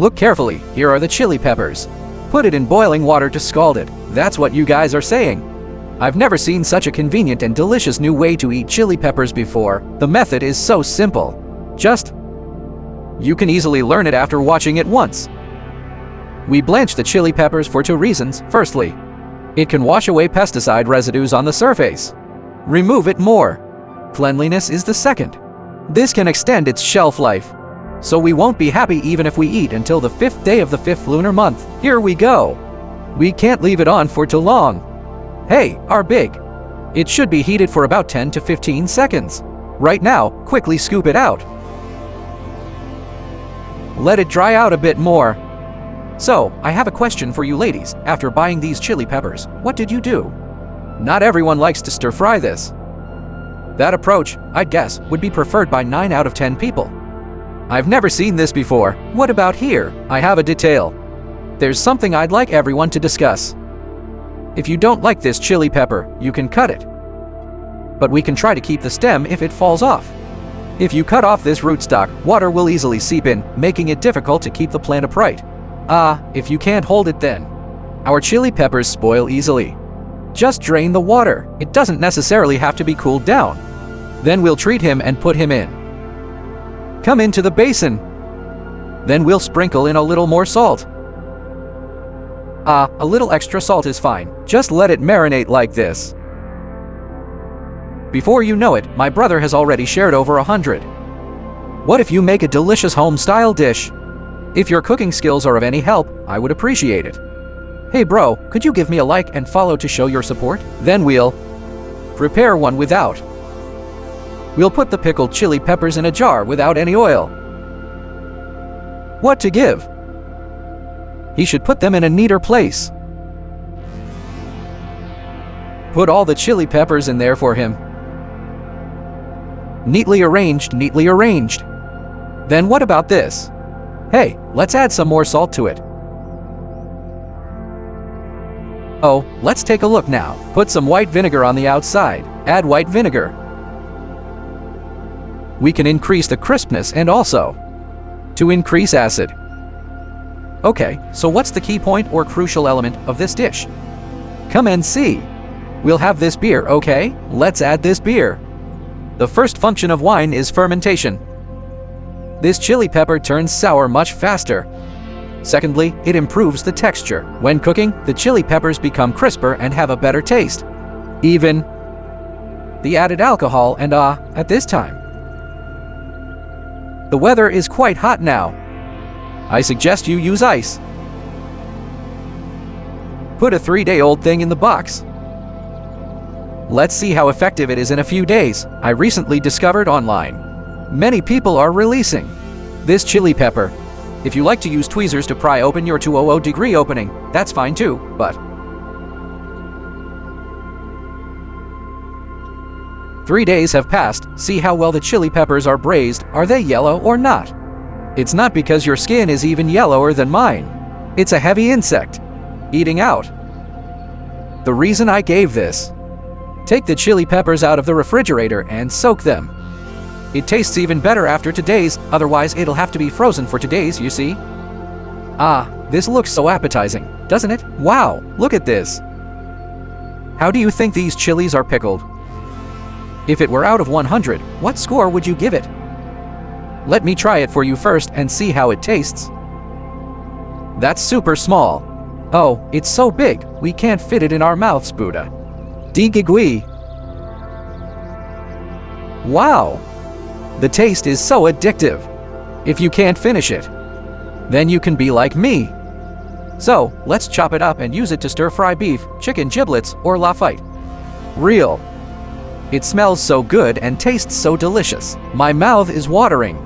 Look carefully, here are the chili peppers. Put it in boiling water to scald it. That's what you guys are saying. I've never seen such a convenient and delicious new way to eat chili peppers before. The method is so simple. You can easily learn it after watching it once. We blanch the chili peppers for 2 reasons. Firstly, it can wash away pesticide residues on the surface. Remove it more. Cleanliness is the second. This can extend its shelf life. So we won't be happy even if we eat until the 5th day of the 5th lunar month. Here we go. We can't leave it on for too long. Hey, our big. It should be heated for about 10 to 15 seconds. Right now, quickly scoop it out. Let it dry out a bit more. So, I have a question for you ladies. After buying these chili peppers, what did you do? Not everyone likes to stir fry this. That approach, I'd guess, would be preferred by 9 out of 10 people. I've never seen this before. What about here? I have a detail. There's something I'd like everyone to discuss. If you don't like this chili pepper, you can cut it. But we can try to keep the stem if it falls off. If you cut off this rootstock, water will easily seep in, making it difficult to keep the plant upright. If you can't hold it then. Our chili peppers spoil easily. Just drain the water. It doesn't necessarily have to be cooled down. Then we'll treat him and put him in. Come into the basin. Then we'll sprinkle in a little more salt. A little extra salt is fine. Just let it marinate like this. Before you know it, my brother has already shared over 100. What if you make a delicious home-style dish? If your cooking skills are of any help, I would appreciate it. Hey bro, could you give me a like and follow to show your support? Then we'll prepare one without. We'll put the pickled chili peppers in a jar without any oil. What to give? He should put them in a neater place. Put all the chili peppers in there for him. Neatly arranged, neatly arranged. Then what about this? Hey, let's add some more salt to it. Oh, let's take a look now. Put some white vinegar on the outside. Add white vinegar. We can increase the crispness and also to increase acid. Okay, so what's the key point or crucial element of this dish? Come and see. We'll have this beer, okay? Let's add this beer. The first function of wine is fermentation. This chili pepper turns sour much faster. Secondly, it improves the texture. When cooking, the chili peppers become crisper and have a better taste. Even the added alcohol and at this time. The weather is quite hot now. I suggest you use ice. Put a 3-day-old thing in the box. Let's see how effective it is in a few days. I recently discovered online. Many people are releasing this chili pepper. If you like to use tweezers to pry open your 200-degree opening, that's fine too, but 3 days have passed. See how well the chili peppers are braised. Are they yellow or not? It's not because your skin is even yellower than mine. It's a heavy insect eating out. The reason I gave this. Take the chili peppers out of the refrigerator and soak them. It tastes even better after 2 days, otherwise it'll have to be frozen for 2 days, you see. This looks so appetizing, doesn't it? Wow, look at this. How do you think these chilies are pickled? If it were out of 100, what score would you give it? Let me try it for you first and see how it tastes. That's super small. Oh, it's so big, we can't fit it in our mouths, Buddha. Digigui. Wow! The taste is so addictive. If you can't finish it, then you can be like me. So, let's chop it up and use it to stir-fry beef, chicken giblets, or lafite. Real. It smells so good and tastes so delicious. My mouth is watering.